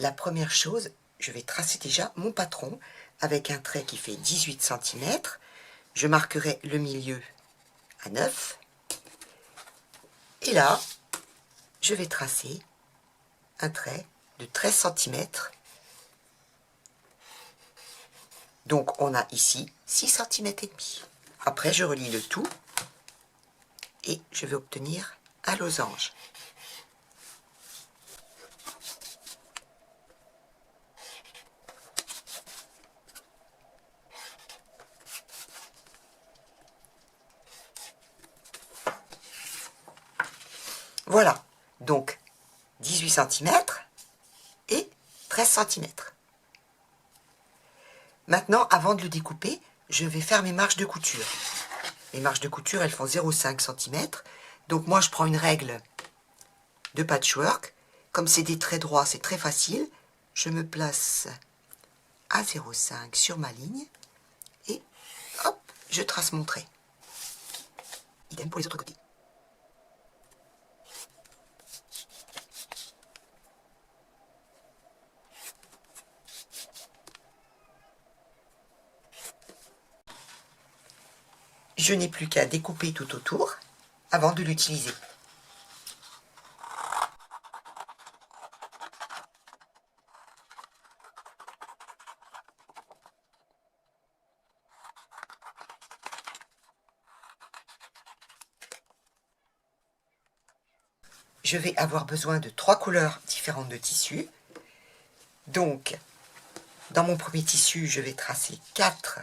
la première chose, je vais tracer déjà mon patron avec un trait qui fait 18 cm. Je marquerai le milieu à 9. Et là, je vais tracer un trait de 13 cm. Donc on a ici 6 cm et demi. Après, je relie le tout et je vais obtenir un losange. Voilà, donc 18 cm et 13 cm. Maintenant, avant de le découper, je vais faire mes marges de couture. Les marges de couture, elles font 0,5 cm. Donc moi, je prends une règle de patchwork. Comme c'est des traits droits, c'est très facile. Je me place à 0,5 sur ma ligne et hop, je trace mon trait. Idem pour les autres côtés. Je n'ai plus qu'à découper tout autour avant de l'utiliser. Je vais avoir besoin de 3 couleurs différentes de tissu. Donc, dans mon premier tissu, je vais tracer 4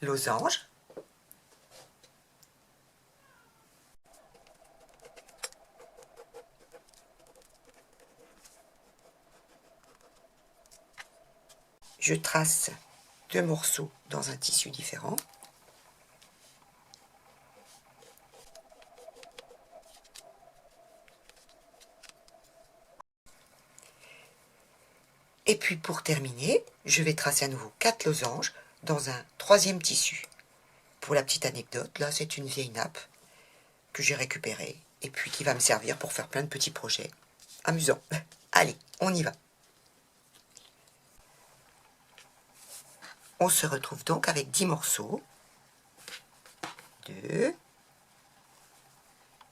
losanges. Je trace 2 morceaux dans un tissu différent. Et puis pour terminer, je vais tracer à nouveau 4 losanges dans un troisième tissu. Pour la petite anecdote, là c'est une vieille nappe que j'ai récupérée et puis qui va me servir pour faire plein de petits projets amusants. Allez, on y va. On se retrouve donc avec 10 morceaux. 2,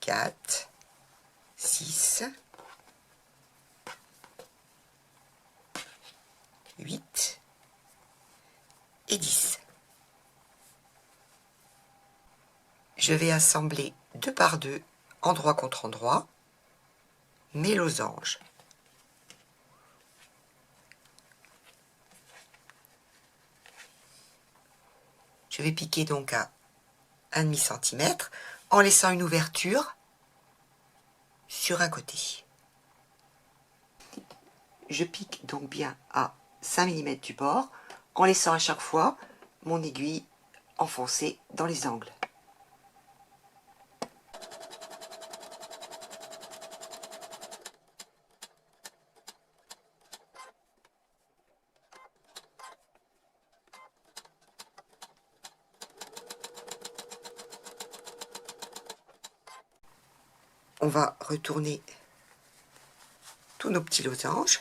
4, 6, 8 et 10. Je vais assembler 2 par 2, endroit contre endroit, mes losanges. Je vais piquer donc à 1,5 cm en laissant une ouverture sur un côté. Je pique donc bien à 5 mm du bord en laissant à chaque fois mon aiguille enfoncée dans les angles. On va retourner tous nos petits losanges.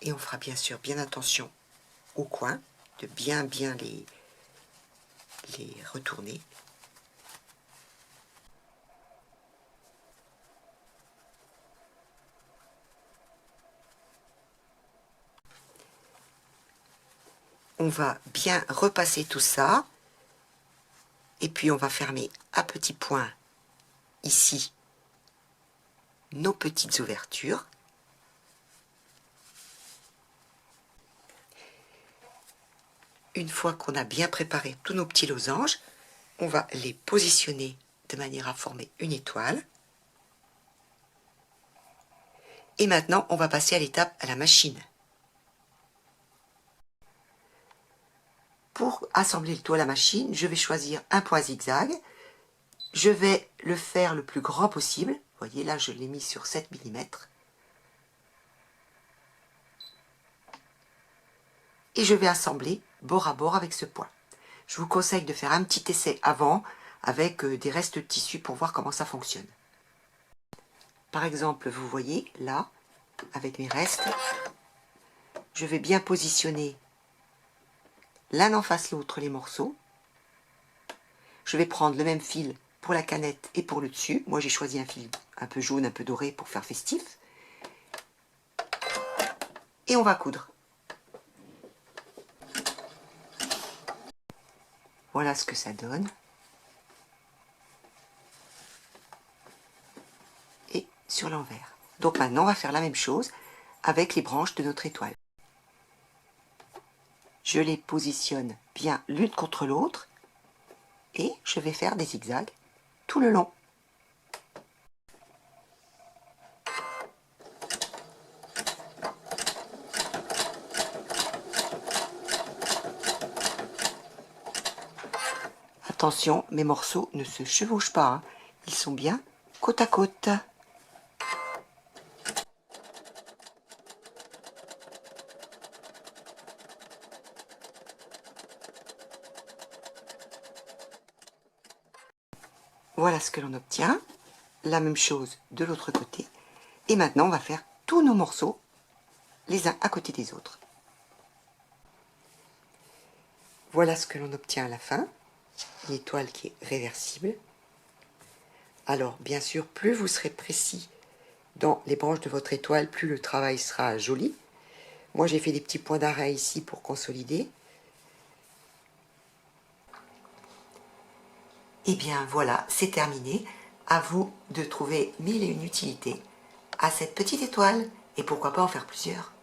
Et on fera bien sûr bien attention aux coins, de bien les retourner. On va bien repasser tout ça. Et puis on va fermer à petits points ici nos petites ouvertures. Une fois qu'on a bien préparé tous nos petits losanges, on va les positionner de manière à former une étoile. Et maintenant, on va passer à l'étape à la machine. Pour assembler le tout à la machine, je vais choisir un point zigzag. Je vais le faire le plus grand possible. Vous voyez, là, je l'ai mis sur 7 mm. Et je vais assembler bord à bord avec ce point. Je vous conseille de faire un petit essai avant avec des restes de tissu pour voir comment ça fonctionne. Par exemple, vous voyez, là, avec mes restes, je vais bien positionner l'un en face l'autre les morceaux. Je vais prendre le même fil pour la canette et pour le dessus. Moi, j'ai choisi un fil un peu jaune, un peu doré pour faire festif. Et on va coudre. Voilà ce que ça donne. Et sur l'envers. Donc maintenant, on va faire la même chose avec les branches de notre étoile. Je les positionne bien l'une contre l'autre et je vais faire des zigzags tout le long. Attention, mes morceaux ne se chevauchent pas, hein. Ils sont bien côte à côte. Voilà ce que l'on obtient. La même chose de l'autre côté. Et maintenant, on va faire tous nos morceaux les uns à côté des autres. Voilà ce que l'on obtient à la fin. Une étoile qui est réversible. Alors, bien sûr, plus vous serez précis dans les branches de votre étoile, plus le travail sera joli. Moi, j'ai fait des petits points d'arrêt ici pour consolider. Et bien voilà, c'est terminé. À vous de trouver mille et une utilités à cette petite étoile et pourquoi pas en faire plusieurs.